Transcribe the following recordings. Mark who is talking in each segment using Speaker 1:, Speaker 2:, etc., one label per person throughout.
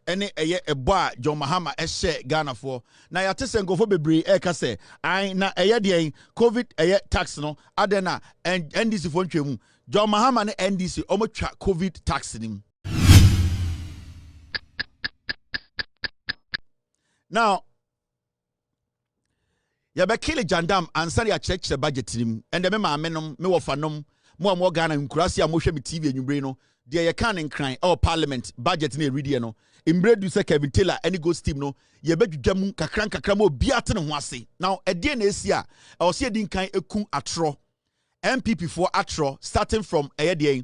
Speaker 1: ene a boy John Mahama share Ghana for. Na ya tese nkofo bebre eka se ai na de COVID tax no adena and NDC for ntwemu. John Mahama ne NDC omo twa COVID tax nim. Now ya be kill jandam ansa ya check the budget nim and me ma menom me wo fanom mo Ghana nkurasi a mo hwe me TV anwumbre no de ye kan nkran parliament budget na ready no imbre du se Kevin Taylor any go steam no ye bedwudwa mu kakran mo biate ne ho ase now e de na esi a o se din kan eku atro MPP for atro starting from the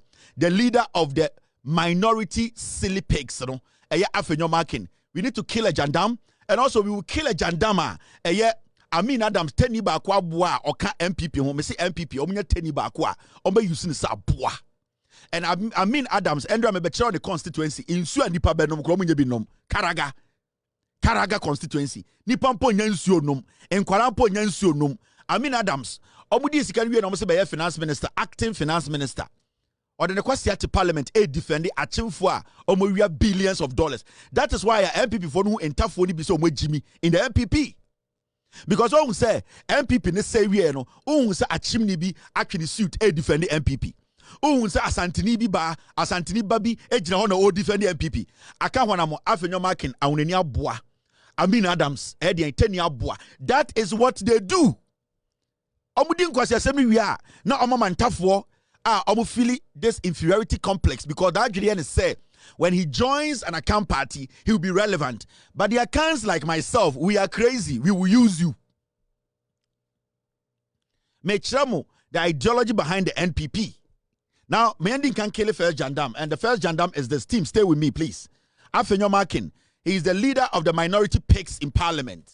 Speaker 1: leader of the minority silly pigs no afenyo marking we need to kill a jandam and also we will kill a jandama Adams teni ba kwa boa oka MPP ho me say MPP omunya teni ba kwa omba use ne sa boa and Adams endra me be kire the constituency insu anipa benom kro omunya binom Karaga constituency nipa mpo nya nsuo nom enkwara mpo nya nsuo nom Adams omudi sika wie na omo se be finance minister acting finance minister or the kwasi at parliament defend achimfo a omo wia billions of dollars. That is why MPP for no entafo ni bi so omo jimi in the MPP. Because when say MPP ne say we no, say achimni bi actually suit defend the MPP. Say asantini ba bi ejina ho na o defend the MPP. Aka hona mo afenyo marking awunani aboa. Adams teni aboa. That is what they do. Omudi nkwasi asemi wi a na omamantafo omo feel this inferiority complex because that Julian say when he joins an account party, he will be relevant. But the accounts like myself, we are crazy. We will use you. Mechamo, the ideology behind the NPP. Now, Mending can kill the first jandam, and the first jandam is this team. Stay with me, please. Afenyo Markin, he is the leader of the minority pigs in parliament.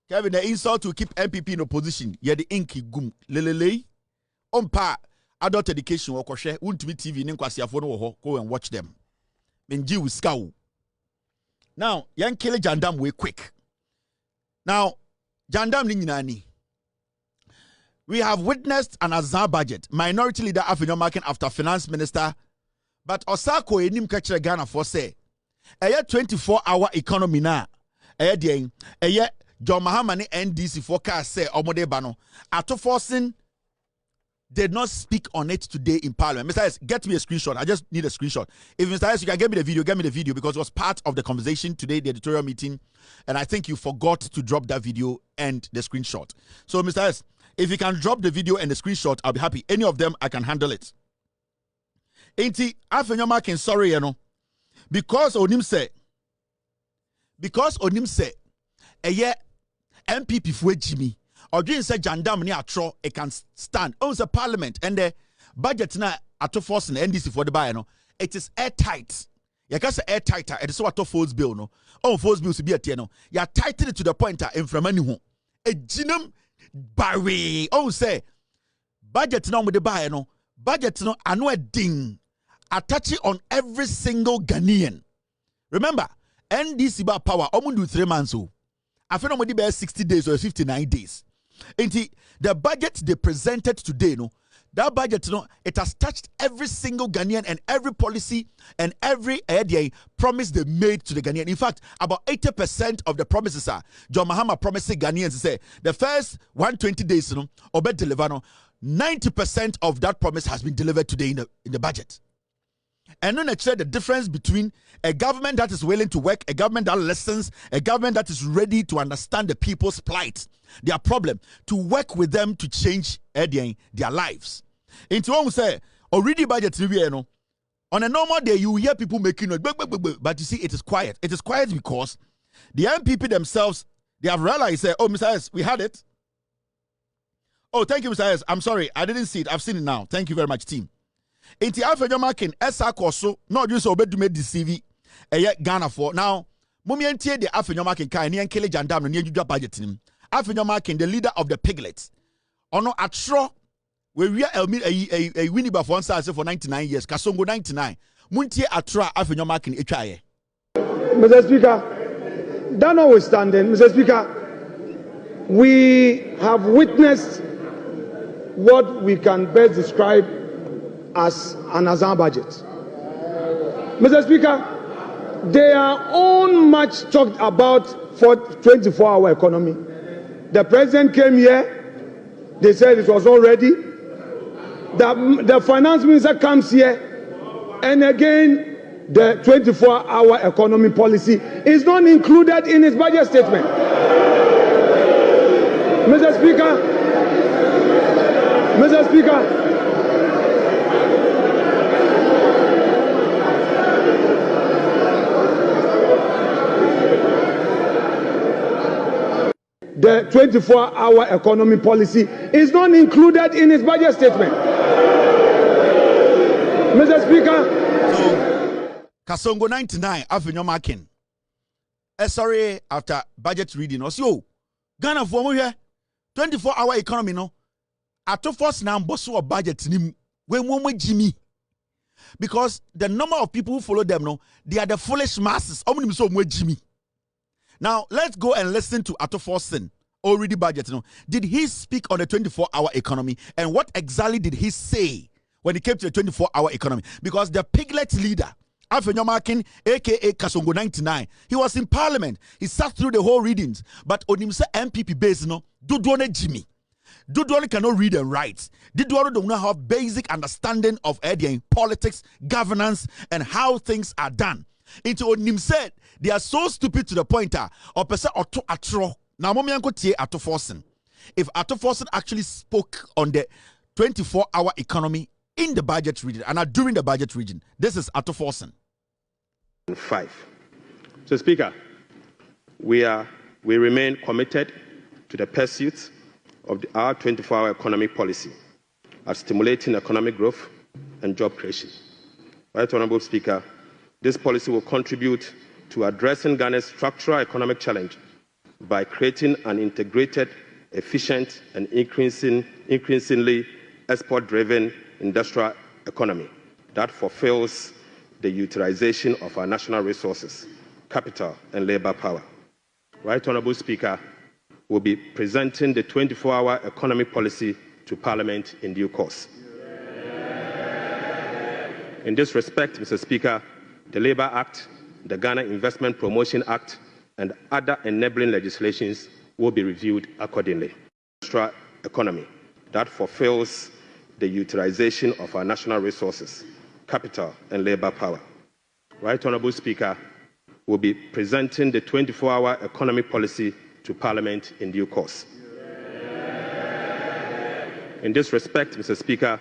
Speaker 1: Kevin, the insult to keep MPP in opposition. Yeah, the inky gum. Lelele. Ompa. Adult education or koshe untumi TV ne nkwasiafo no ho go and watch them. Benji with scow. Now, yan kill jandam way quick. Now, jandam ni nyinani. We have witnessed an azar budget. Minority leader Afenyo Markin after finance minister. But Osako enim kachere Ghana for say. Eye 24-hour economy na. Eye den. Eye John Mahama ne NDC forecast say omode bano. Ato Forson did not speak on it today in Parliament. Mr. S, get me a screenshot. I just need a screenshot. If Mr. S, you can get me the video because it was part of the conversation today, the editorial meeting, and I think you forgot to drop that video and the screenshot. So, Mr. S, if you can drop the video and the screenshot, I'll be happy. Any of them, I can handle it. Ain't Afenyo Markin sorry, you know, because Onim say, MPP for Jimmy. Or doing say jandam ni atro it can stand owns a parliament and the budget na ato force and NDC for the buy no it is airtight. You can say airtighter it is what to force bill no force bill to be at no you tighten it to the point in from anyone a ginum barry say budget no with the buy no budget no anu ding attach it on every single Ghanaian. Remember NDC ba power do 3 months I feel nobody bear 60 days or 59 days. The budget they presented today, no, that budget, no, it has touched every single Ghanaian and every policy and every promise they made to the Ghanaian. In fact, about 80% of the promises are John Mahama promising Ghanaians to say the first 120 days, no, obey deliver, no, 90% of that promise has been delivered today in the budget. And then actually the difference between a government that is willing to work, a government that listens, a government that is ready to understand the people's plight, their problem, to work with them to change their lives. Into one say, already budget review, no. On a normal day, you hear people making noise, but you see, it is quiet. It is quiet because the MPP themselves, they have realized, say, oh, Mr. S, we had it. Oh, thank you, Mr. S. I'm sorry, I didn't see it. I've seen it now. Thank you very much, team. Inti Afenyo Markin esa koso no just obedume deceive Ghana for now mummy entie the Afenyo Markin kai ne enkele jandam no ne adwudwa budget nim Afenyo Markin the leader of the piglets ono atro we a winiba for answer for 99 years kasongo 99 muntie atro Afenyo Markin etwaye.
Speaker 2: Mr. Speaker, that notwithstanding, Mr. Speaker, we have witnessed what we can best describe as an Azan budget. Mr. Speaker, They are own much talked about for 24-hour economy. The president came here, they said it was all ready. The finance minister comes here, and again, the 24-hour economy policy is not included in his budget statement. Mr. Speaker, the 24-hour economy policy is not included in his budget statement. Mr. Speaker.
Speaker 1: So, Kasongo 99, Afinyomakin. Sorry, after budget reading, also, Ghana for here, 24-hour economy, no. At first, now, boss or budget, when Jimmy. Because the number of people who follow them, no, they are the foolish masses. How many so Jimmy? Now, let's go and listen to Forson, already budget. No? Did he speak on the 24-hour economy? And what exactly did he say when it came to the 24-hour economy? Because the piglet leader, Afinyomakin, a.k.a. Kasongo 99, he was in parliament. He sat through the whole readings. But on himself, MPP base, no, Dudwane Jimmy. Dudwane cannot read and write. Dudwane don't have basic understanding of politics, governance, and how things are done. Into Onim said, they are so stupid to the point or person or to atro. Now, Momianko tie Forson. If Forson actually spoke on the 24-hour economy in the budget region and during the budget region, this is Forson.
Speaker 3: 5. So, Speaker, we remain committed to the pursuit of our 24-hour economic policy at stimulating economic growth and job creation. Right, Honourable Speaker, this policy will contribute to addressing Ghana's structural economic challenge by creating an integrated, efficient, and increasingly export-driven industrial economy that fulfills the utilization of our national resources, capital, and labor power. Right, Honourable Speaker, will be presenting the 24-hour economic policy to Parliament in due course. In this respect, Mr. Speaker, the Labour Act, the Ghana Investment Promotion Act, and other enabling legislations will be reviewed accordingly. Industrial economy that fulfills the utilization of our national resources, capital, and labor power. Right, Honourable Speaker, will be presenting the 24-hour economic policy to Parliament in due course. In this respect, Mr. Speaker,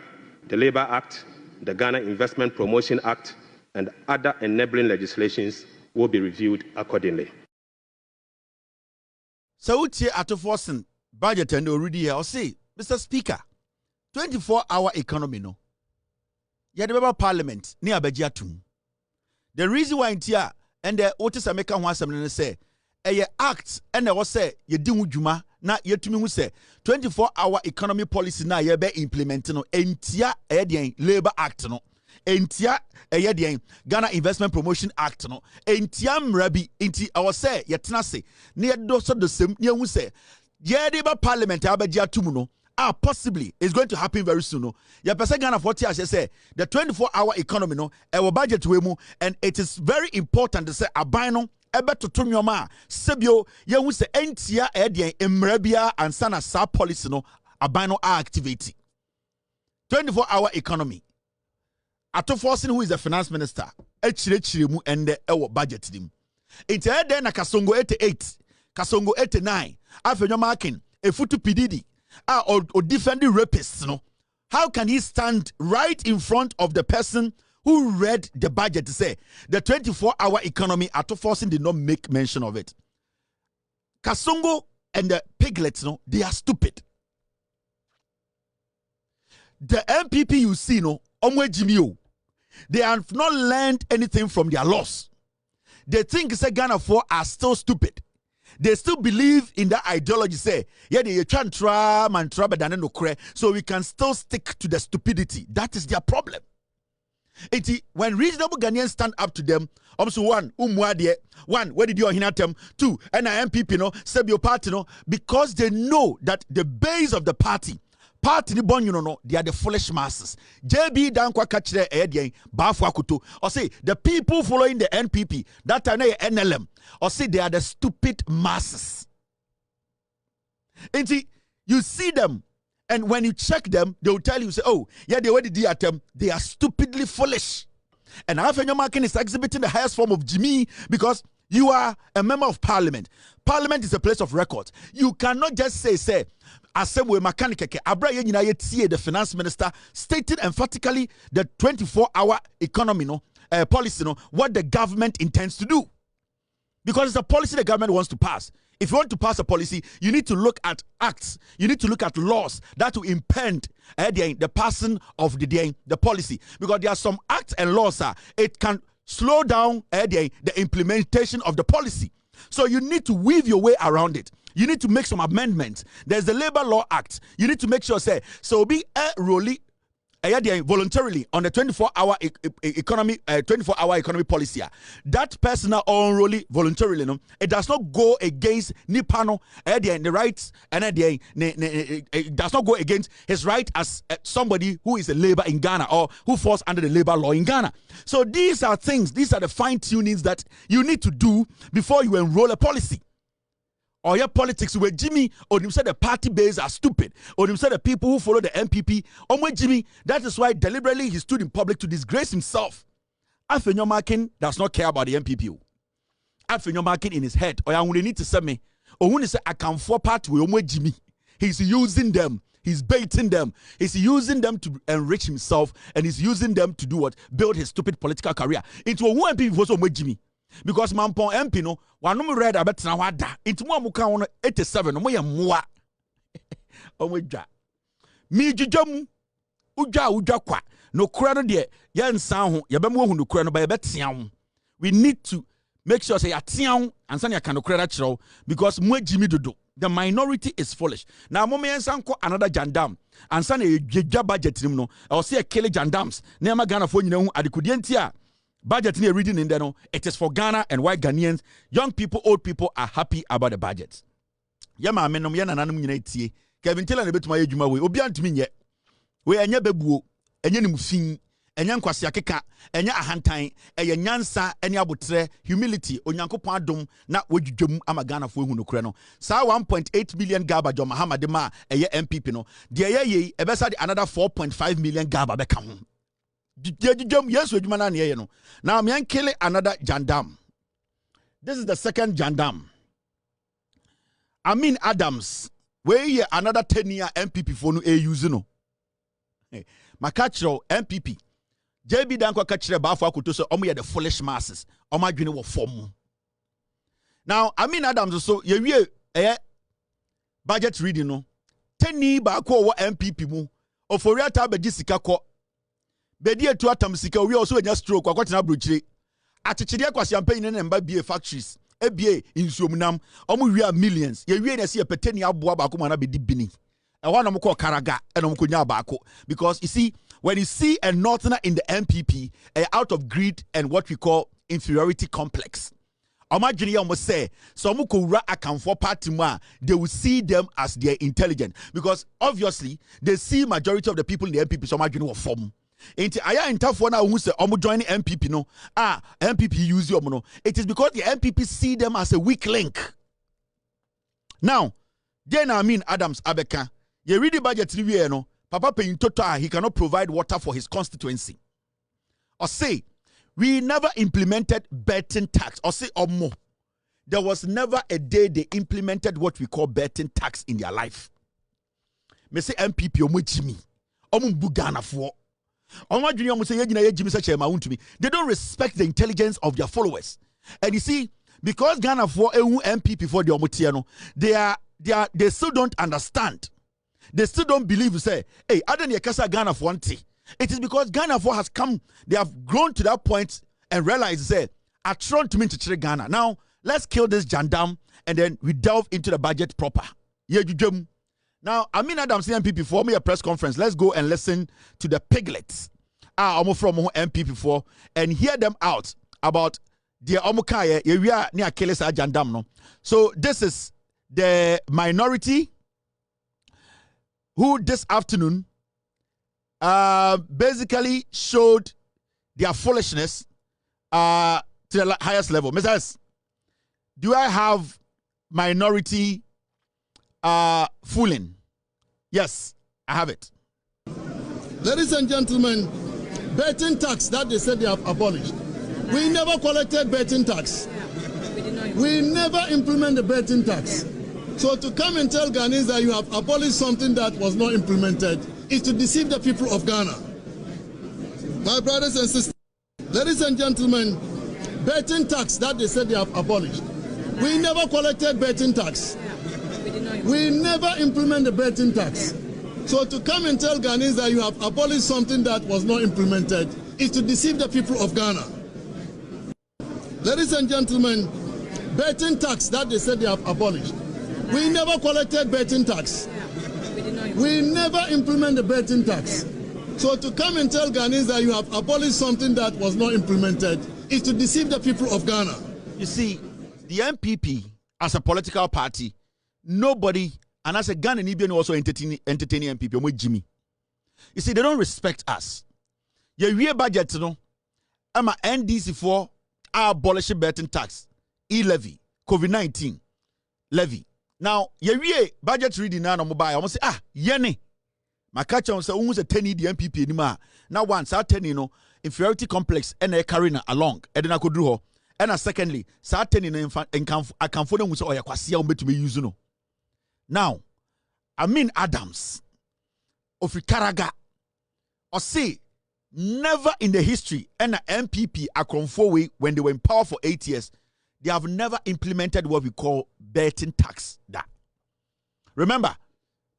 Speaker 3: the Labour Act, the Ghana Investment Promotion Act, and other enabling legislations will be reviewed accordingly.
Speaker 1: So, what's here at Forson budget and already here? I'll say, Mr. Speaker, 24-hour economy, no. You have Parliament near Bejiatum. The reason why it's here, and the Otis American wants to say, a act, and I was say, you do juma, na yetumi hu say 24-hour economy policy na ye be implement no entia e Labor Act no. Entia Ghana Investment Promotion Act no entia mrabi enti awo say yetena se na yedo so the same na hu say yedeba parliament abagia tumu no possibly it's going to happen very soon no ya person Ghana 40 as say the 24-hour economy no e budget we mu, and it is very important to say aban no ebe toto nyoma sebio ye hu say entia mrabia and sana sa policy no aban no activate 24-hour economy. Forson, who is the finance minister, echirechiremu ende ewo budget dim. Inti ede na Kasongo 88, Kasongo 89, Afenyomakin, Efutu Pididi, or defending rapists, no. How can he stand right in front of the person who read the budget to say the 24-hour economy? Forson did not make mention of it. Kasongo and the piglets, no, they are stupid. The MPP you see, no, Omwe Jimio, they have not learned anything from their loss. They think say Ghana 4 are still stupid. They still believe in that ideology. Say, yeah, they try and try mantra, but no cray, so we can still stick to the stupidity. That is their problem. When reasonable Ghanaians stand up to them, also one, where did you hear them? 2, and MPP, no, Sebio party, no, because they know that the base of the party, party ni bon no, they are the foolish masses. JB Dankwa Kachre Edian, Bafu Akuto, or say the people following the NPP, that are NLM, or say they are the stupid masses. And see, you see them, and when you check them, they will tell you, say, oh, yeah, they already did them, they are stupidly foolish. And Afenyomakin is exhibiting the highest form of Jimmy because you are a member of parliament. Parliament is a place of record. You cannot just say, Assembly mechanic, Ibrahim, the finance minister, stated emphatically the 24-hour economy, policy, what the government intends to do. Because it's a policy the government wants to pass. If you want to pass a policy, you need to look at acts. You need to look at laws that will impede the passing of the policy. Because there are some acts and laws, it can slow down the implementation of the policy. So you need to weave your way around it. You need to make some amendments. There's the Labor Law Act. You need to make sure, so be voluntarily on the 24-hour economy, 24-hour economy policy. That person only voluntarily, it does not go against Nipano, the rights, and it does not go against his right as somebody who is a labor in Ghana or who falls under the labor law in Ghana. So these are things, these are the fine-tunings that you need to do before you enroll a policy. Or your politics where Jimmy or him said the party base are stupid, or him said the people who follow the MPP, or where Jimmy, that is why deliberately he stood in public to disgrace himself. Afenyomakin does not care about the MPP. Afenyomakin in his head, or I need to say me, or when he say I can for part with Jimmy, he's using them, he's baiting them, he's using them to enrich himself, and he's using them to do what? Build his stupid political career into a MPP for some Jimmy. Because Mampon MP no, one no read about na wada. Into one muka on 87, no more mwa. Omweja. Mi jujum uja kwa. No krano de yan sound yabemu hu no krano by betian. We need to make sure say atian and san ya kan no krana chiro because mwe Jimmy dodo. The minority is foolish. Now mo me yansan another jandam and san e dwa budget nim no. I will say a kill jandams. Na ma Ghana fo nyina hu adekudientia. Budget near reading in there, no, it is for Ghana and white Ghanaians. Young people, old people are happy about the budget. Yama menom yana nanum nyina Kevin Taylor na betuma yedwuma we. Obi antumi nye. We enya bebuo, enya nimfin, enya nkwase akeka, enya ahantan, enya nyansa, enya abotre, humility, onyankopon adom na wodwudwam ama Ghana fo hu no kure no. Sa 1.8 million gaba jo Mahama de ma eye MPP no. De ye ebesa de another 4.5 million gaba beka ho. Now I'm going to kill another jandam. This is the second jandam. Adams, where you another 10-year MPP for no use no. Makachro MPP. JB Dankwa Kachre Bafu Akuto so omo the foolish masses. Oma dwene wo form. Now Adams so ye budget reading no. 10 ba ko wo MPP mu. Ofori Atta be sika ko. Bedi etu atam sika we also enya stroke akwatena brochire atechide akwase campaign ne mba bie factories ebie insuomunam omo wi millions ye wi na se peteni aboa ba ko na bedi bini e ho na mo ko karaga e na mo ko nya ba ko because you see when you see a northerner in the MPP out of greed and what we call inferiority complex Imagine you must say so mukura akamfo party ma they will see them as their intelligent because obviously they see majority of the people in the MPP so imagine what form. Inti aya intafo na who say omo join the MPP no MPP use you no it is because the MPP see them as a weak link. Now then Adams Abeka you read the budget review no papa paying total he cannot provide water for his constituency or say we never implemented betting tax or say omo there was never a day they implemented what we call betting tax in their life. Me say MPP omo Jimmy omo bugana for they don't respect the intelligence of their followers. And you see, because Ghana for MPP for the Omotiano, they still don't understand. They still don't believe, say, hey, I don't Kasa Ghana for it is because Ghana for has come, they have grown to that point and realized, say, I trying to mean to treat Ghana. Now, let's kill this jandam and then we delve into the budget proper. Now, Adams MPP for me a press conference. Let's go and listen to the piglets. I'm from MPP for and hear them out about the Omukaye. We are near Kelesa Jandam. No, so this is the minority who this afternoon basically showed their foolishness to the highest level. Mrs. Do I have minority fooling? Yes, I have it.
Speaker 4: Ladies and gentlemen, betting tax that they said they have abolished. We never collected betting tax. We never implement the betting tax. So to come and tell Ghanaians that you have abolished something that was not implemented is to deceive the people of Ghana. My brothers and sisters, ladies and gentlemen, betting tax that they said they have abolished. We never collected betting tax. We never implement the betting tax. So to come and tell Ghanaians that you have abolished something that was not implemented is to deceive the people of Ghana. Ladies and gentlemen, betting tax that they said they have abolished. We never collected betting tax. We never implement the betting tax. So to come and tell Ghanaians that you have abolished something that was not implemented is to deceive the people of Ghana.
Speaker 1: You see, the MPP as a political party, nobody, and as a Ghana Nibian also entertaining MPP, Jimmy. You see, they don't respect us. Your real budget, I'm a NDC for abolishing betting tax, E-LEVY, COVID-19 levy. Now, your real budget reading now on mobile, I must say, yene. My catch on say, almost a 10 the MPP anymore. Now, once I 10, inferiority complex and a carrying along, and then I could do her. And secondly, certain I can for them with oya kwasia to me use no. Now, Adams of Karaga or say never in the history and the MPP way when they were in power for 8 years, they have never implemented what we call betting tax. That remember,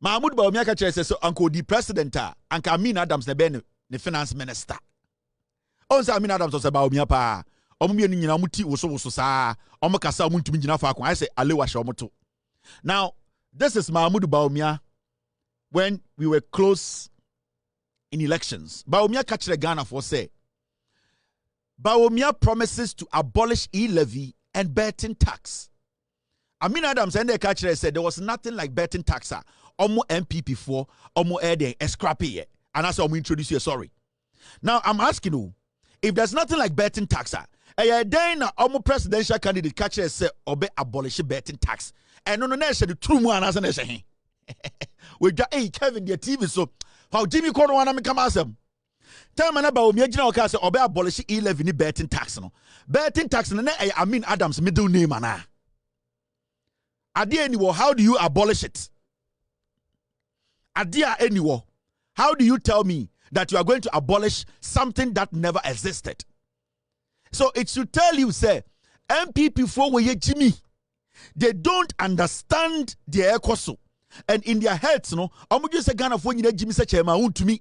Speaker 1: Mahmoud Bawumia says so Uncle the President and Adams the finance minister. Also Adams was about Bawumia pa. Now, this is Mahmoud Bawumia when we were close in elections. Bawumia catch the Ghana for say Bawumia promises to abolish E-LEVY and betting tax. Adams and the catcher said there was nothing like betting tax. Omo MPP for Omo Ede scrappy and that's how we introduce you. Sorry. Now I'm asking you, if there's nothing like betting tax, then almost presidential candidate catcher say obey abolish betting tax. And no said the true one as an essay. We got Kevin the TV so how Jimmy Corner wanna come as him. Tell me about me general case obey abolish E-LEVY betting tax no. Betting tax no Adams middle name ana. Adia anyway, how do you abolish it? Adia anyway, how do you tell me that you are going to abolish something that never existed? So it should tell you, say, MPP for where Jimmy, they don't understand their ekoso. And in their heads, I'm just a Ghana for Jimmy such a to me.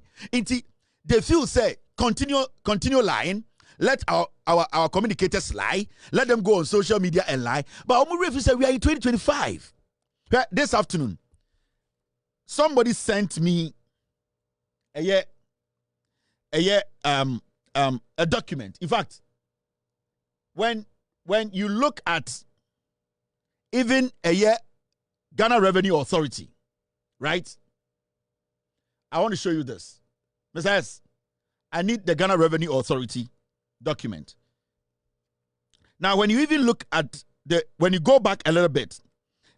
Speaker 1: They feel say, continue lying, let our communicators lie, let them go on social media and lie. But I'm ready to say we are in 2025. This afternoon, somebody sent me a document. In fact, when you look at even Ghana Revenue Authority, right? I want to show you this. Mr. S, I need the Ghana Revenue Authority document. Now, when you even look at when you go back a little bit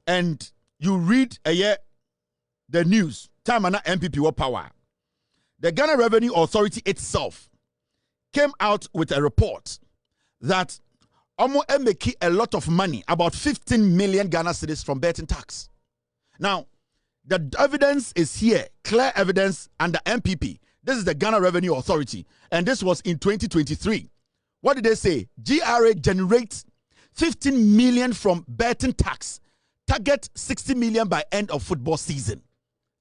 Speaker 1: and you read the news, time and MPP what power, the Ghana Revenue Authority itself came out with a report that make a lot of money, about 15 million Ghana cedis from betting tax. Now, the evidence is here, clear evidence under MPP. This is the Ghana Revenue Authority, and this was in 2023. What did they say? GRA generates 15 million from betting tax, target 60 million by end of football season.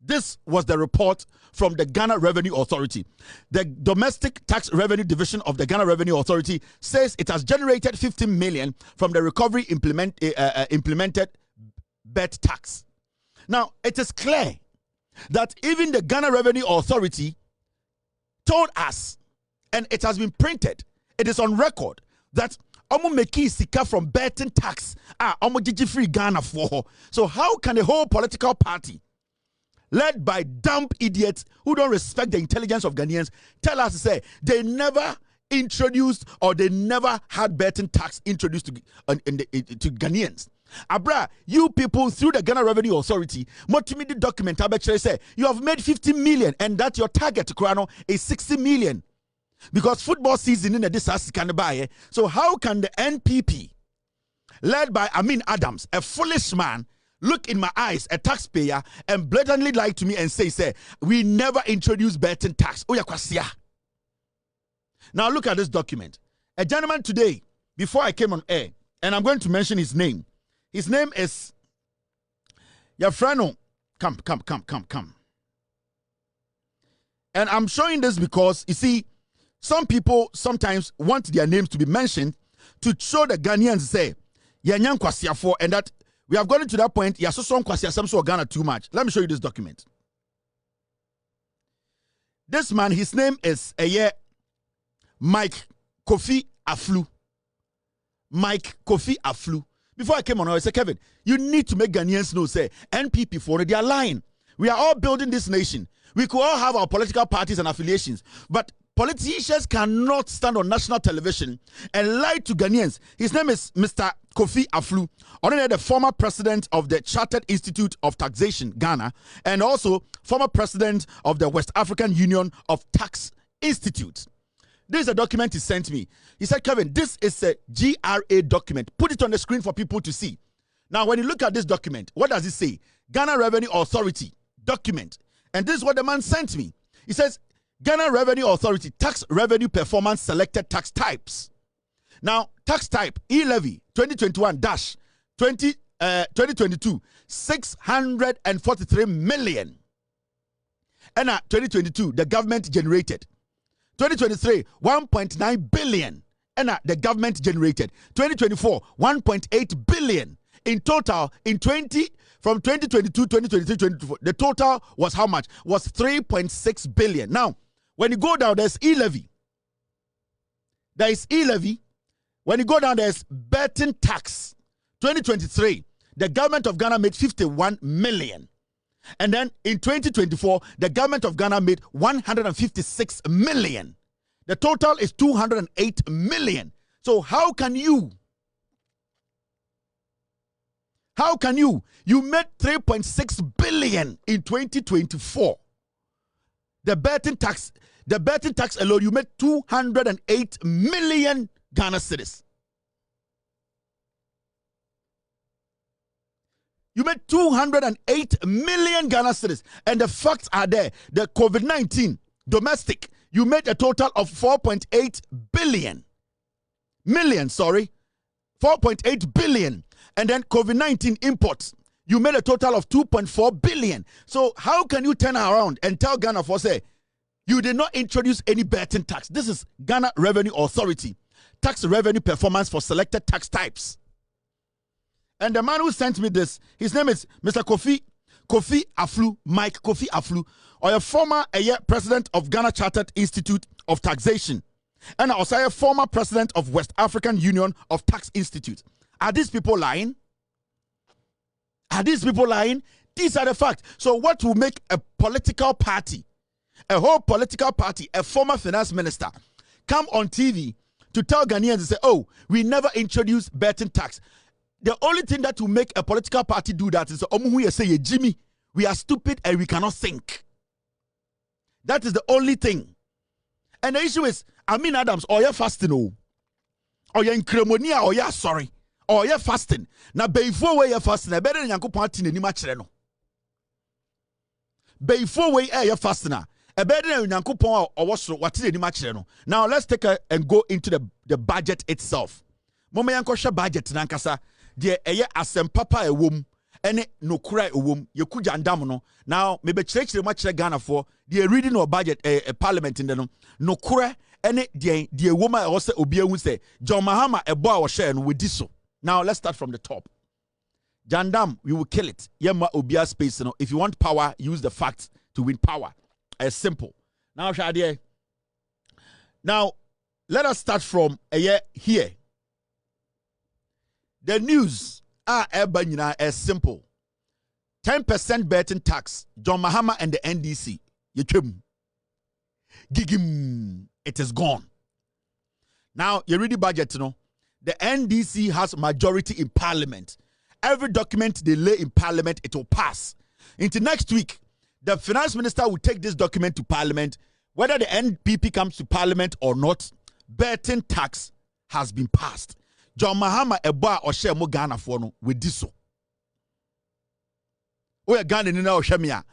Speaker 1: This was the report from the Ghana Revenue Authority. The Domestic Tax Revenue Division of the Ghana Revenue Authority says it has generated 15 million from the recovery implemented bet tax. Now, it is clear that even the Ghana Revenue Authority told us, and it has been printed, it is on record, that Omo meki sika from betting tax, Omo Gigi free Ghana for. So how can a whole political party led by dumb idiots who don't respect the intelligence of Ghanaians, tell us to say they never introduced or they never had betting tax introduced to Ghanaians. Abra, you people through the Ghana Revenue Authority, multimedia document say you have made 50 million and that your target Krano is 60 million. Because football season in this house can buy. So how can the NPP, led by Amin Adams, a foolish man, look in my eyes, a taxpayer, and blatantly lie to me and say, we never introduced betting tax. Now look at this document. A gentleman today, before I came on air, and I'm going to mention his name. His name is Yafrano. Come. And I'm showing this because, you see, some people sometimes want their names to be mentioned to show the Ghanaians say, Yanyan Kwasiafo, and that we have gotten to that point, Yasoson Kwasiasam so Ghana too much. Let me show you this document. This man, his name is Mike Kofi Aflu. Mike Kofi Aflu. Before I came on, I said, Kevin, you need to make Ghanaians know, say, NPP for they are lying. We are all building this nation. We could all have our political parties and affiliations, but politicians cannot stand on national television and lie to Ghanaians. His name is Mr. Kofi Aflu, the former president of the Chartered Institute of Taxation, Ghana, and also former president of the West African Union of Tax Institute. This is a document he sent me. He said, Kevin, this is a GRA document. Put it on the screen for people to see. Now, when you look at this document, what does it say? Ghana Revenue Authority document. And this is what the man sent me. He says, Ghana Revenue Authority, tax revenue performance selected tax types. Now, tax type, E-LEVY 2021-2022, 643 million. And 2022, the government generated. 2023, 1.9 billion. And the government generated. 2024, 1.8 billion. In total, from 2022, 2023, 2024, the total was how much? Was 3.6 billion. Now, when you go down, there's E-LEVY. There is E-LEVY. When you go down, there's betting tax. 2023, the government of Ghana made 51 million. And then in 2024, the government of Ghana made 156 million. The total is 208 million. So how can you? You made 3.6 billion in 2024. The betting tax alone, you made 208 million Ghana cedis. You made 208 million Ghana cedis. And the facts are there. The COVID-19 domestic, you made a total of 4.8 billion. 4.8 billion. And then COVID-19 imports, you made a total of 2.4 billion. So how can you turn around and tell Ghana for say, you did not introduce any betting tax? This is Ghana Revenue Authority. Tax revenue performance for selected tax types. And the man who sent me this, his name is Mr. Kofi Aflu, Mike Kofi Aflu, or a former president of Ghana Chartered Institute of Taxation, and also a former president of West African Union of Tax Institute. Are these people lying? These are the facts. So what will make a political party, a whole political party, a former finance minister, come on TV to tell Ghanaians and say, oh, we never introduced betting tax? The only thing that will make a political party do that is say, Jimmy, we are stupid and we cannot think. That is the only thing. And the issue is, Amin Adams, or you're fasting, or you're in Cremonia, or you're sorry, or you're fasting. Now, before we are fasting, I better than Yanko Party in Nimacheno. Before we are fasting, I better than Yanko Pon or what's in Nimacheno. Now, let's take and go into the budget itself. Mama Yankosha budget, Nankasa. Dear asem papa a womb, ene no kura a womb, you could no. Now, maybe church the much Ghana for the reading or budget a parliament in the no kura, ene dear woman also obia who say, John Mahama a boy or share with this. Now, let's start from the top. Jandam, we will kill it. Yema obia space. If you want power, use the facts to win power. It's simple. Now, Shadia. Now, let us start from here. The news are as simple. 10% betting tax. John Mahama and the NDC. Gigim. It is gone. Now, you read the budget, you know. The NDC has majority in parliament. Every document they lay in parliament, it will pass. Into next week, the finance minister will take this document to parliament. Whether the NPP comes to parliament or not, betting tax has been passed. John Mahama eboa or share mo Ghana for no with this so. We are Ghana in our Shemia.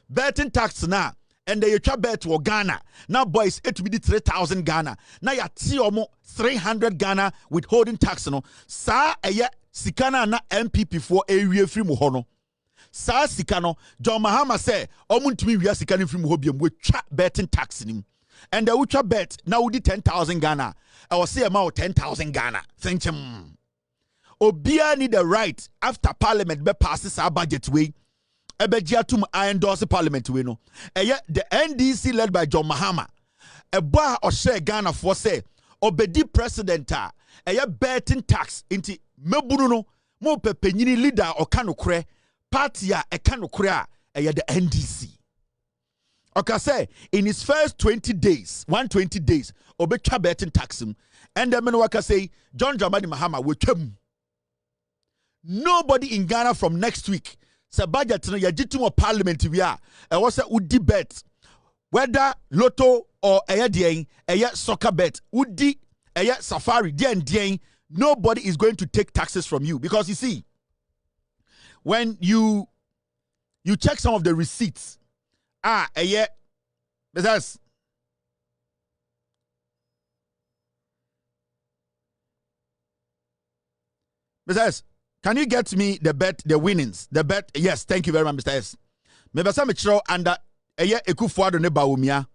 Speaker 1: Betting tax now. And they try bet to Ghana. Now, boys, it will be 3,000 Ghana. Now, you see almost 300 Ghana withholding tax. No, sa aya sikana na MPP for area free muhono. Sa sikano, John Mahama say, omuntumi we sikani free muhobium we chat betting tax in him. And the ultra bet now we 10,000 Ghana. I will say amount 10,000 Ghana. Thank you. Obia need the right after Parliament be passes our budget way. Ebejiatum I endorse the parliament we no. The NDC led by John Mahama. Eboa or share Ghana for say obedi president betting tax into mebuno mo pepenyini leader or kanokre party a kanokre the NDC. Okay, say in his first 20 days, 120 days, obecha betting tax him, and then waka say John Dramani Mahama will come. Nobody in Ghana from next week. Sa budget no yajitum parliament we are. I was a would bet whether lotto or soccer bet would safari nobody is going to take taxes from you because you see when you check some of the receipts because can you get me the bet, the winnings? The bet, yes, thank you very much, Mr. S. Maybe some chiro under Ekufuado ne baumia.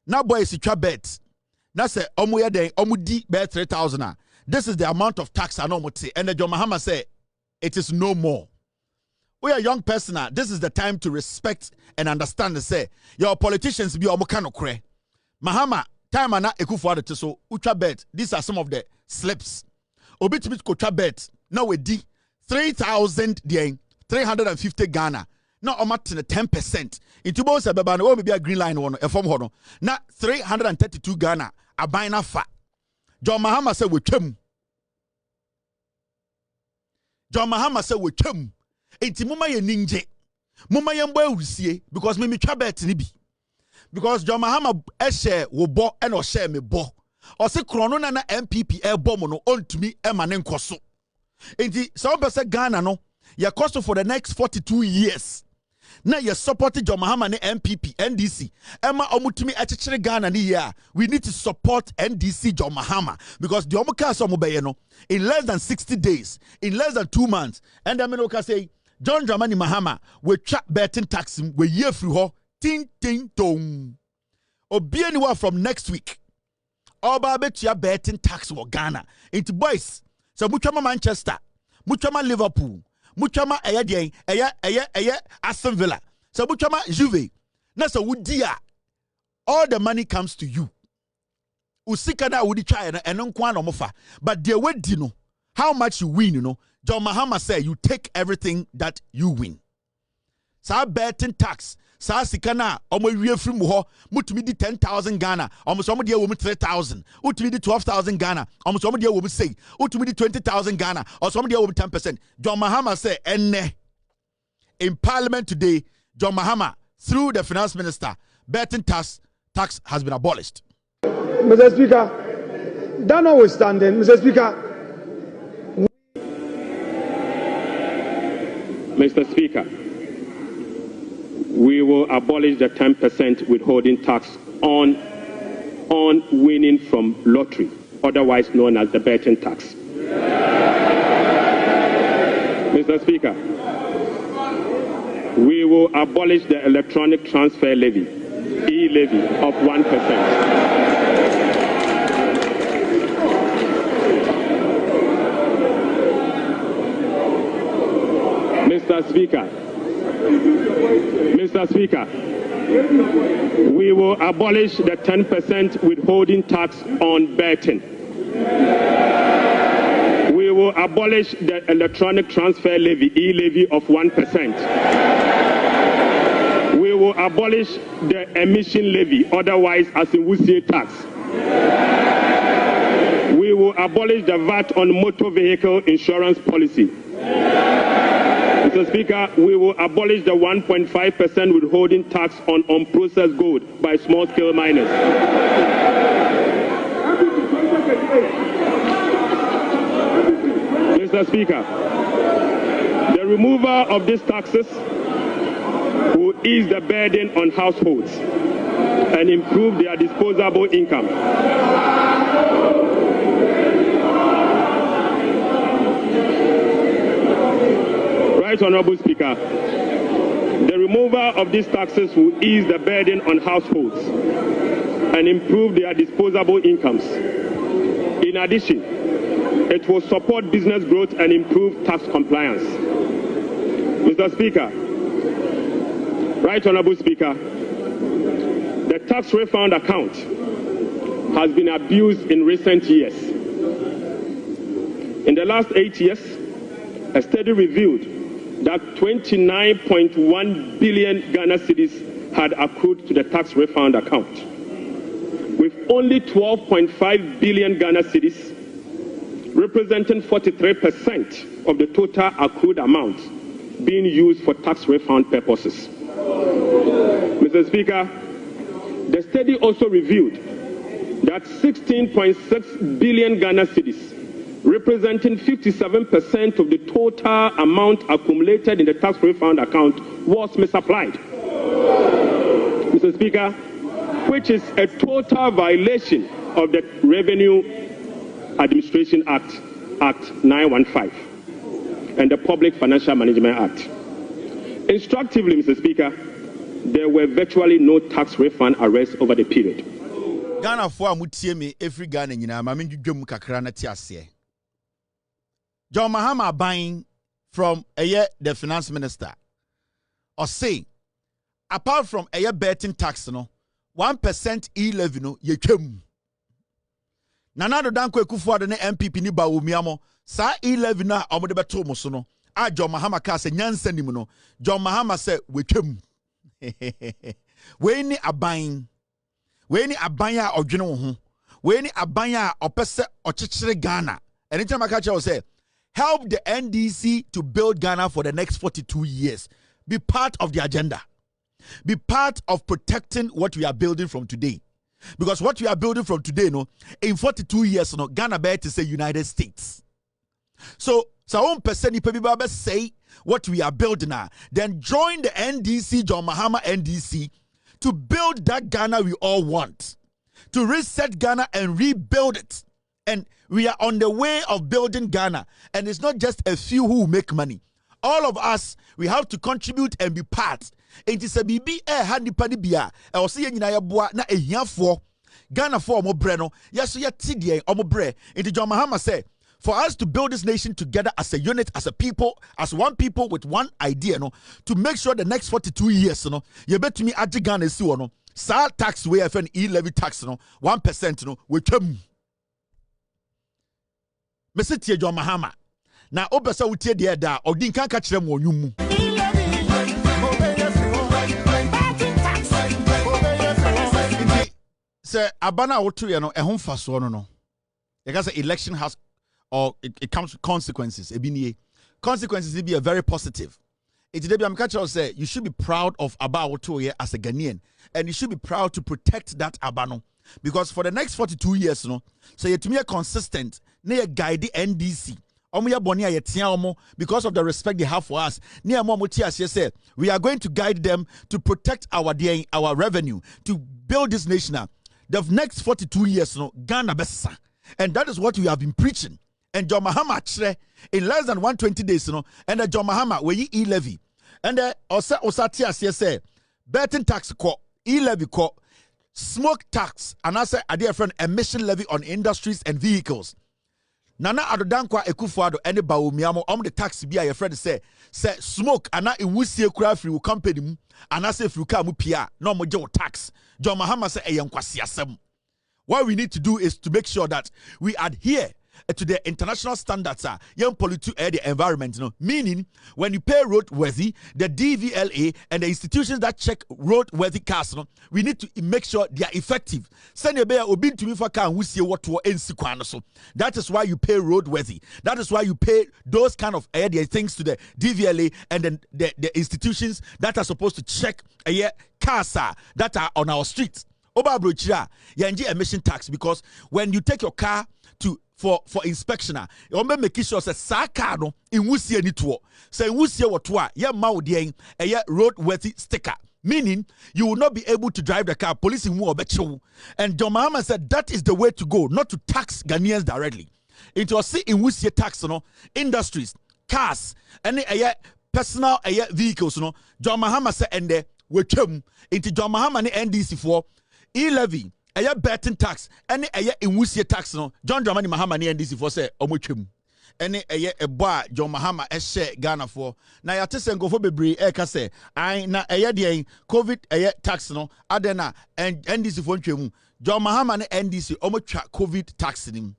Speaker 1: Now boys, it's bet. Now say omuya de omudi bet 3,000. This is the amount of tax I know say. And the John Mahama say it is no more. We are young person. This is the time to respect and understand and say your politicians be omukano kre. Mahama time ana Ekufuado to so ucha bet. These are some of the slips. Obitimit kocha bet. Now we di 3,350 Ghana. Now I'm at 10%. Into both a baby, no be a green line one, a form hono. Now 332 Ghana. A buying fat. John Mahama said we come. John Mahama said we come. It's muma ye ninja. Muma ye mbo usiye because me chabet ni bi. Because John Mahama share wo bo and or share me bo. Or say krono na MPP e bo mo no on to me e manen koso. Inti some person Ghana no your cost for the next 42 years. Now you supported John Mahama ne MPP NDC. Emma omutumi echechere Ghana ni ya. We need to support NDC John Mahama because the omuka so no in less than 60 days, in less than 2 months. And I mean say John Dramani Mahama we chat betting tax we year through ho ting ting tong. Obi anyone from next week. Oba betia betting tax wo Ghana. Into boys. So muchama Manchester, muchama Liverpool, muchama Aston Villa. So muchama Juve. Na so wudia. All the money comes to you. Usika na wudi try and nkwa no mofa. But the way dino, how much you win, you know. John Mahama said you take everything that you win. Sa betting tax. Sa sikana omo wie free mu ho mutumi di 10,000 Ghana omo so mo de wo 3,000 utumi di 12,000 Ghana omo so mo de wo say utumi di 20,000 Ghana or so mo de wo 10%. John Mahama say enne in parliament today John Mahama through the finance minister betting tax has been abolished.
Speaker 2: Mr. Speaker, that notwithstanding, Mr.
Speaker 3: Speaker, we will abolish the 10% withholding tax on winning from lottery, otherwise known as the betting tax. Mr. Speaker, we will abolish the electronic transfer levy, E-LEVY, of 1%. Mr. Speaker, we will abolish the 10% withholding tax on betting. We will abolish the electronic transfer levy, E-LEVY, of 1%. will abolish the emission levy, otherwise as in Wusie tax. We will abolish the VAT on motor vehicle insurance policy. Mr. Speaker, we will abolish the 1.5% withholding tax on unprocessed gold by small-scale miners. Mr. Speaker, the removal of these taxes will ease the burden on households and improve their disposable income. Right, Honorable Speaker, the removal of these taxes will ease the burden on households and improve their disposable incomes. In addition, it will support business growth and improve tax compliance. Mr. Speaker, Right, Honorable Speaker, the tax refund account has been abused in recent years. In the last 8 years, a study revealed that 29.1 billion Ghana cedis had accrued to the tax refund account, with only 12.5 billion Ghana cedis, representing 43% of the total accrued amount, being used for tax refund purposes. Mr. Speaker, the study also revealed that 16.6 billion Ghana cedis, representing 57% of the total amount accumulated in the tax refund account, was misapplied. Mr. Speaker, which is a total violation of the Revenue Administration Act, Act 915, and the Public Financial Management Act. Instructively, Mr. Speaker, there were virtually no tax refund arrests over the period.
Speaker 1: Ghana for amutie me every Ghana nyina ma menjudwam kakra na tiase. John Mahama buying from the finance minister or say apart from betting tax no 1% E-LEVY no ye twam. Nana do danko ekufuado ne MPP ni ba omiamo sa E-LEVY na omode beto mo so no a John Mahama ka se nyansa nim no John Mahama se we twam. We ni aban a odwene wo ho we ni aban a opese ochichire Ghana. Anytime I catch you say help the NDC to build Ghana for the next 42 years. Be part of the agenda. Be part of protecting what we are building from today. Because what we are building from today, no, in 42 years, no, Ghana bear to say United States. So one person say what we are building now. Then join the NDC, John Mahama NDC, to build that Ghana we all want. To reset Ghana and rebuild it. And we are on the way of building Ghana. And it's not just a few who make money. All of us, we have to contribute and be part. It is a BB handy pani bia. I was saying in Ayaboa na a year for Ghana for mo breno. Yes, ya TDA or mo bre. It John Mahama say, for us to build this nation together as a unit, as a people, as one people with one idea, no, to make sure the next 42 years, no, you bet to me at Ghana is no, sa tax way FN E-LEVY tax, no, 1%, no, we come. Mese tie John Mahama na obesa wutie de da odin kan ka kire mo onwum say abana woto ye no ehon faso no you can say election has or it comes with consequences ebinie consequences will be a very positive. It dey be am catch us say you should be proud of aba woto ye as a Ghanaian and you should be proud to protect that abano. Because for the next 42 years, no, so you to me consistent, near guide the NDC. Because of the respect they have for us, we are going to guide them to protect our revenue, to build this nation. The next 42 years, no, Ghana besa. And that is what we have been preaching. And John Mahama in less than 120 days, no, and John Mahama we E-LEVY. And Osatia say betting tax co E-LEVY co. Smoke tax and I say a dear friend emission levy on industries and vehicles. Nana adodankwa ekufuado any baumiamo the tax be a friend say smoke and I iwusie kura free company and I say free car mu pia no mo tax. John Mahama say eyankwasi asem. What we need to do is to make sure that we adhere to the international standards young pollute the environment, meaning when you pay roadworthy, the DVLA and the institutions that check roadworthy cars, we need to make sure they are effective. Send a bear obin to me for car we see what so that is why you pay roadworthy. That is why you pay those kind of things to the DVLA and then the institutions that are supposed to check cars that are on our streets. Oba brochira yanji emission tax, because when you take your car for inspection, you make sure say sa car no inwusie ni to say inwusie woto ya ma odien roadworthy sticker, meaning you will not be able to drive the car. Police in obecho. And John Mahama said that is the way to go, not to tax Ghanaians directly. Into a see inwusie tax industries, cars, any personal vehicles John Mahama said and the we chem into John Mahama ni NDC for E-LEVY, betting tax, any inwusie tax John Dramani Mahama ni NDC for say omotwem. Any boy John Mahama share Ghana for. Na ya tese ngofo bebre ka say ai na de COVID tax adena and NDC for ntwemu. John Mahama ni NDC omotwa COVID tax nim.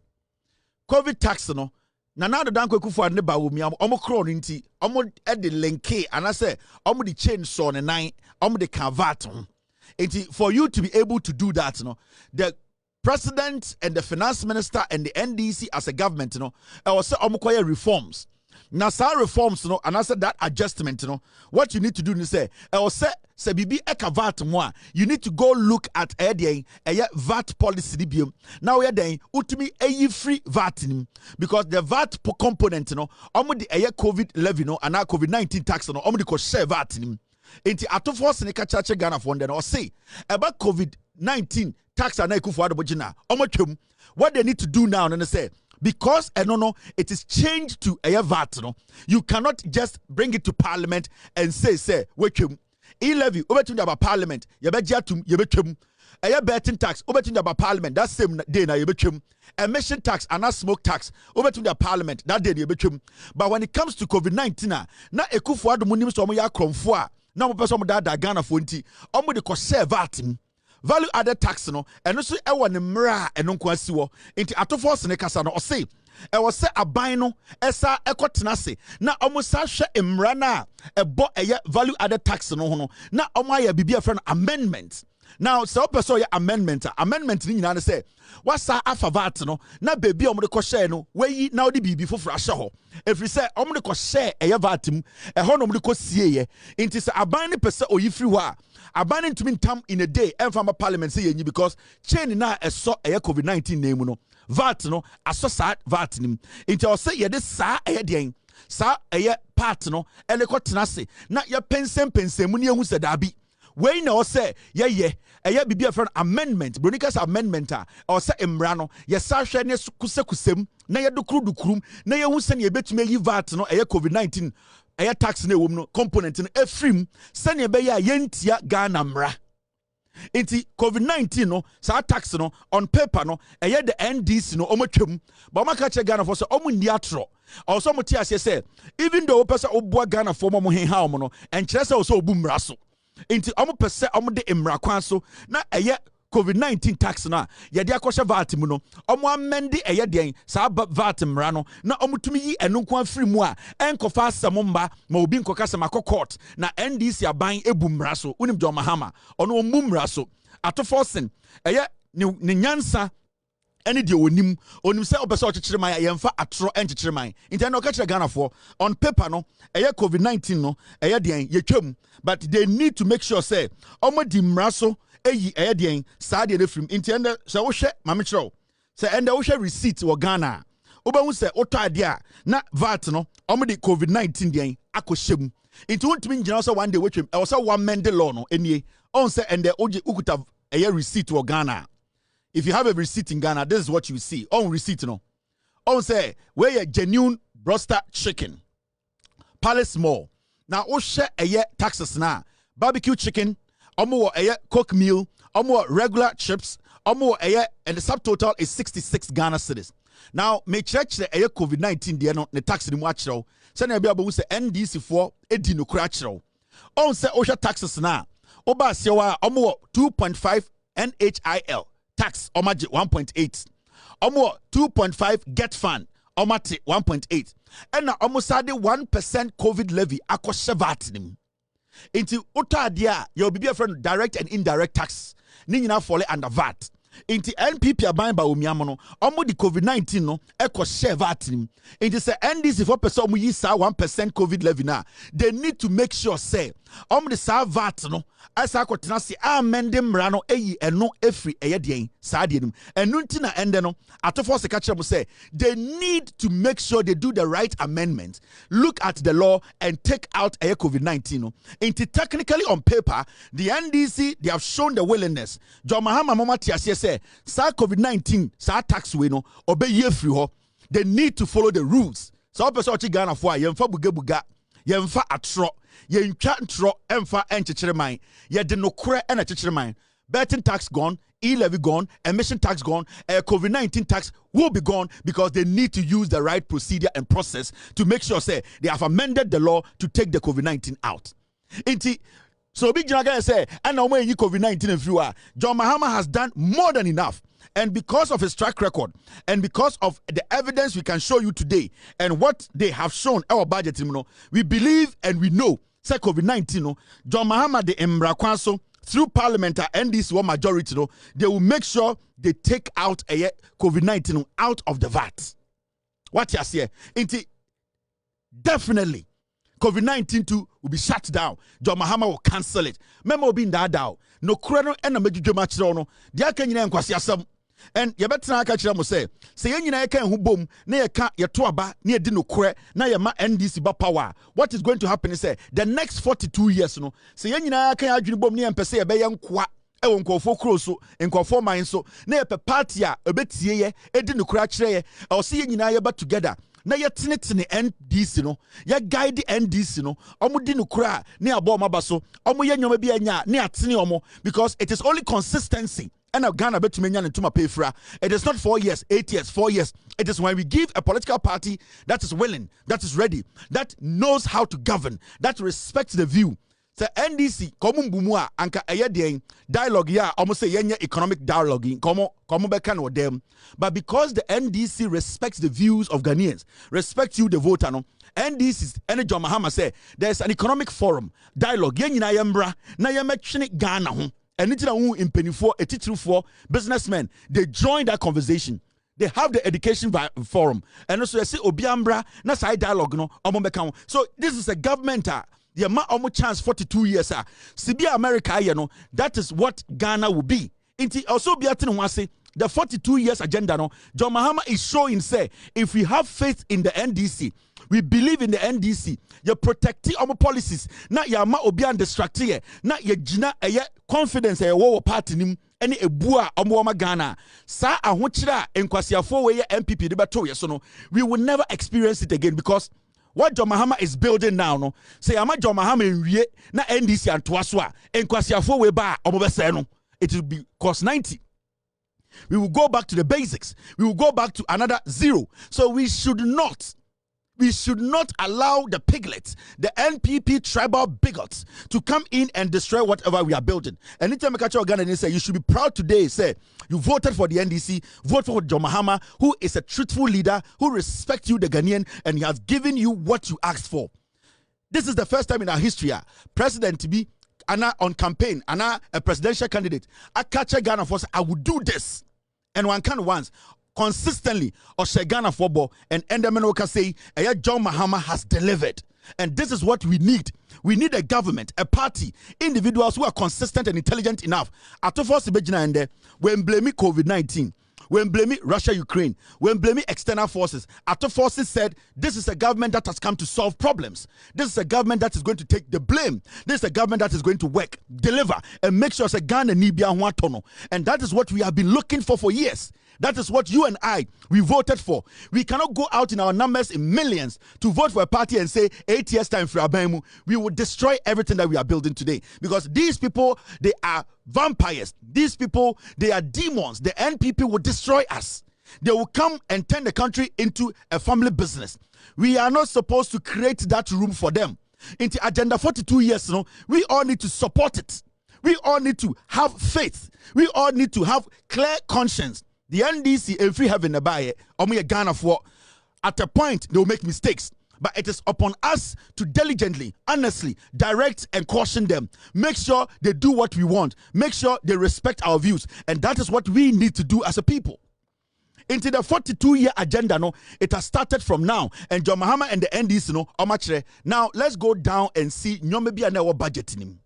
Speaker 1: COVID tax na na dan kwekufu ade ba wo mi omokro nti omo de linke anase omo de change so ne nan omo de convert. For you to be able to do that, the president and the finance minister and the NDC as a government, I was say reforms. Now, some reforms, and I said that adjustment, what you need to do is say, I was say bibi ekavat moi. You need to go look at a VAT policy. Now we are doing ultimately a free VAT because the VAT component, the COVID levy, and now COVID-19 tax, the share VAT. Inti ato Forson ka chache Ghana for den or say about COVID-19 tax and bojina omotwem. What they need to do now and say because it is changed to a VAT you cannot just bring it to parliament and say wetwem. E-LEVY obetunja about parliament yebejatum yebetwem. Betting tax obetunja about parliament that same day na yebetwem. Emission tax and not smoke tax obetunja parliament that day yebetwem. But when it comes to COVID-19 na Ekufuado munim so mo ya kromfo now, person that Ghana for nti, omo de ko share VAT value added tax and so e won mra eno kwasi wo nti atofo ne kasa no o say e wo say aban no esa ekotena se na omo sa hwe mra na ebo value added tax no ho no na omo aya bibia friend amendment. Now, so person amendment ni nyina say wasa afa VAT no na baby omo de ko share no we now the bibi foforo ahye ho every say omo de ko share VAT mu ho no omo de ko sie ye inti say aban ne pese oyifri ho a aban ntumi ntam in a day emfa parliament say yenyi because chain na eso COVID-19 name no VAT no aso sa VAT nim inti o say ye de sa den sa part no ele ko tena se na ye pensem mu ne ehu se dabi. When I say, be a friend amendment, Bronica's amendment, or say Emrano, yes, Sasha, Kusekusem, Naya do Krum, Naya who send you bet to me VAT, no, COVID-19, a tax no component in a film, send your bay yentia Ganamra. Inti COVID-19 no sa tax no on paper no the NDC no omotwem but maka che Ghana for so omundi atro also motia say even though person obua Ghana for mo henha mo no and kire say also obumra so inti omo pese omo de emra kwan so na COVID-19 tax na ye de akoshe VAT mu no omo amende den sa VAT mra no na omo tumi yi eno kwan free mu a enkofa asem mba ma obi nkoka asem court na NDC aban ebu mra so unim John Mahama ono omu mra so ato Forson ne nyansa ene de onim se obese ochechire man yemfa atro enchechire man inti na okachire Ghana for on paper no COVID-19 no den yetwam but they need to make sure say omo di mra so den sa de film inti ende se wo hwe mame kire se ende wo hwe receipt wo Ghana obahu se oto ade a na VAT no omo de COVID-19 den akohyem inti wontumi ngina so one day wetwam e wo se one mend law no enie on se ende oje ukuta receipt wo Ghana. If you have a receipt in Ghana, this is what you see. On receipt, no. On say, where a genuine broster chicken. Palace Mall. Now, oh share taxes now. Barbecue chicken, omo cook meal, omo regular chips, omo and the subtotal is 66 Ghana cedis. Now, me church the COVID-19 there no the tax ni muachro. Say na bia bo say NDC for edi no krachro. On say oh share taxes now. Oba sewa omo 2.5 NHIL. Tax omaji 1.8 Omo 2.5 get fund. Omati 1.8. And now almost had 1% COVID levy akoshe VAT nim. Into utadia your be friend direct and indirect tax. Ni nyina fall under VAT. Into NPP aban ba omiamo no omo di COVID-19 no ekoshe VAT nim. Into say NDC for person omo yi sa 1% COVID levy na. They need to make sure say omo the sa VAT no asa akotena se amende mra no eyi eno efri eye den sa de nim. Enu nti na ende no atofo se ka kire mo say they need to make sure they do the right amendment. Look at the law and take out a COVID-19 no. Into technically on paper the NDC they have shown the willingness. John Mahama mama tiasie say sa COVID-19 sa tax we no obey free ho. They need to follow the rules. So person ochi Ghana for yemfa buga yemfa atro yentwa ntro emfa enchechire man ye de nokore na chechire man. Betting tax gone, E-LEVY gone, emission tax gone, COVID-19 tax will be gone because they need to use the right procedure and process to make sure say they have amended the law to take the COVID-19 out. So big Janaga say, and now when you COVID-19 and fewer, John Mahama has done more than enough. And because of his track record, and because of the evidence we can show you today, and what they have shown our budget, we believe and we know, say COVID-19, John Mahama de Mbrakwanso, through Parliament and this one majority, they will make sure they take out a COVID-19 out of the VAT. What you say? Definitely. COVID-19 too will be shut down. John Mahama will cancel it. Memo will be in that down. No crano and a major match no. Dia can you nkwasi asem. And you better na catch them say you nyina can who boom na ye ka ye to aba na ye di no kure na ye ma NDC ba power. What is going to happen is say the next 42 years no say you nyina kan adwini bom na ye mpese ye be ye nkoa e won nkofo kro so nkofo man so na ye pe party a obetie ye e di no kure a kire ye o say you nyina ye ba together. Na ye tene NDC no ye guide NDC no omo di no kura ne abo maba so omo ye nyoma bi anya ne atene omo because it is only consistency and a Ghana betumi nya ne tuma pefra. It is not 4 years 8 years 4 years. It is when we give a political party that is willing, that is ready, that knows how to govern, that respects the view. So NDC komu mbumu a anka eye den dialogue ya almost say yenye economic dialogue komo beka no dem, but because the NDC respects the views of Ghanaians, respects you the voter no, NDC and John Mahama say there's an economic forum dialogue yenye na yembra na yemetwene Ghana ho enitina hu impenifo etitrufo businessmen they join that conversation. They have the education forum and also they say obiambra na side dialogue no omo beka. So this is a government the amount of chance 42 years Sibia America that is what Ghana will be. Inti also be the 42 years agenda no John Mahama is showing say if we have faith in the NDC, we believe in the NDC, you protect our policies, na ya ma obi and distract ye, na ye jina confidence wo party nim any ebua omo Ghana sa ahochira enkwasiafo we MPP de beto ye so no we will never experience it again because what John Mahama is building now, no, say I'm a John Mahama in Rie, na NDC and Twaswa, and Kwasiafo Weba, Omobeseno. It will be cost 90. We will go back to the basics. We will go back to another zero. So we should not allow the piglets, the NPP tribal bigots, to come in and destroy whatever we are building. Anytime I catch your Ghana and say you should be proud today, say you voted for the NDC, vote for John Mahama, who is a truthful leader, who respects you, the Ghanaian, and he has given you what you asked for. This is the first time in our history, President to be on campaign, a presidential candidate. I catch a Ghana for I would do this, and one can once. Consistently, or Ghana football and Endemenoka say, John Mahama has delivered. And this is what we need. We need a government, a party, individuals who are consistent and intelligent enough. Atofo Sibejina and when blaming COVID-19, when blaming Russia, Ukraine, when blaming external forces, Atofo said this is a government that has come to solve problems. This is a government that is going to take the blame. This is a government that is going to work, deliver, and make sure it's a Ghana Nibia Watono. And that is what we have been looking for years. That is what you and I, we voted for. We cannot go out in our numbers in millions to vote for a party and say 8 years time for Abaimu. We will destroy everything that we are building today. Because these people, they are vampires. These people, they are demons. The NPP will destroy us. They will come and turn the country into a family business. We are not supposed to create that room for them. Into Agenda 42 years, we all need to support it. We all need to have faith. We all need to have clear conscience The NDC and free heaven buy omo Ghana for at a point they will make mistakes. But it is upon us to diligently, honestly, direct and caution them. Make sure they do what we want. Make sure they respect our views. And that is what we need to do as a people. Into the 42-year agenda, no, it has started from now. And John Mahama and the NDC, no, omachre. Now, let's go down and see, maybe our budget in him.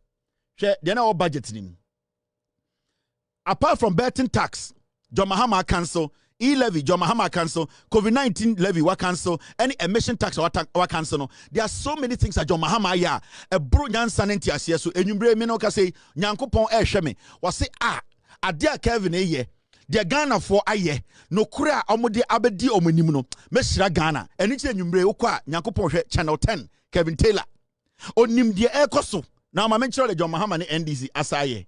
Speaker 1: They're our budget in him. Apart from betting tax, John Mahama cancel. E-LEVY, John Mahama cancel. COVID-19 levy, what cancel. Any emission tax, what cancel. No. There are so many things that John Mahama ya. A bro nyan sanenti asiye so. Enyumbre mino ka say nyanko pon sheme. Wase adia Kevin ye. Dia Ghana for aye. No kura omode abedi omonim no. Meshira Ghana. Eni che enyumbre okwa nyanko pon hwe Channel 10 Kevin Taylor. Onim dia ekoso. Na ma menchiro le John Mahama ne NDC asaye.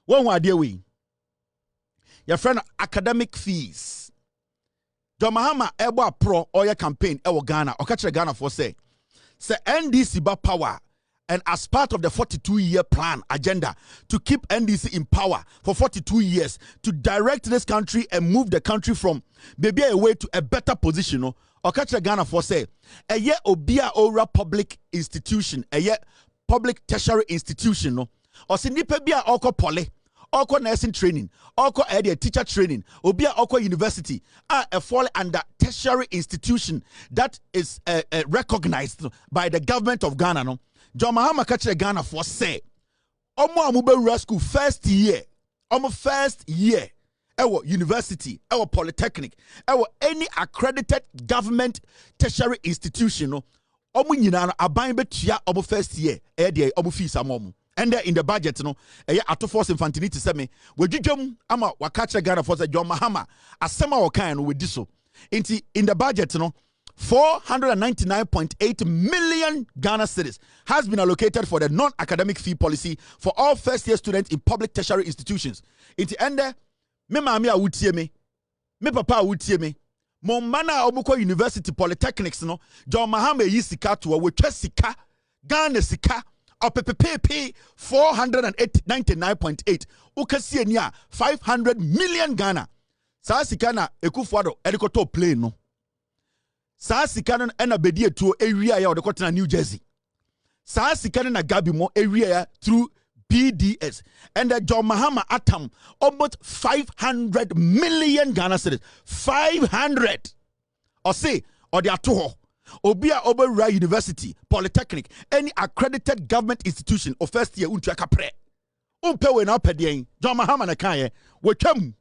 Speaker 1: Won hu ade we. Your friend academic fees. John Mahama ebo pro oil campaign ewo Ghana. Okatakyie Ghana for say NDC ba power, and as part of the 42-year plan agenda to keep NDC in power for 42 years to direct this country and move the country from maybe away to a better position. No, Okatakyie Ghana for say eye obia ora public institution, eye public tertiary institution no. Osi nipa bia oko pole. Oko nursing training, oko teacher training, obia oko university fall under tertiary institution that is recognized by the government of Ghana. No, John Mahama Okatakyie Ghana for say, omo amube school first year, ewo university, ewo polytechnic, ewo any accredited government tertiary institution. No, omo nyina aban betua omo first year, omo fees amomo. And in the budget, no, ato Forson infantini to say me, we jujum ama Okatakyie Ghana for John Mahama, asema wakan with this so. In the budget, no, 499.8 million Ghana cedis has been allocated for the non-academic fee policy for all first-year students in public tertiary institutions. In the end, me mami a wutie me, me papa a wutie me, mo mana omuko university polytechnics, no, John Mahama yi sika to we twa sika, Ghana sika, OPPP 499.8 ukasi enia 500 million Ghana. Saa sika na Ekufuado edikoto plane no. Saa sika na ena bedie tuo area ya odekotena na New Jersey. Saa sika na Gabi mo area ya through BDS. And John Mahama Atam almost 500 million Ghana cedis. 500. Or say or they are too. Obia Obera University, Polytechnic, any accredited government institution of first year untu akapre. Umpe we na pedien. John Mahama na kaye, we cham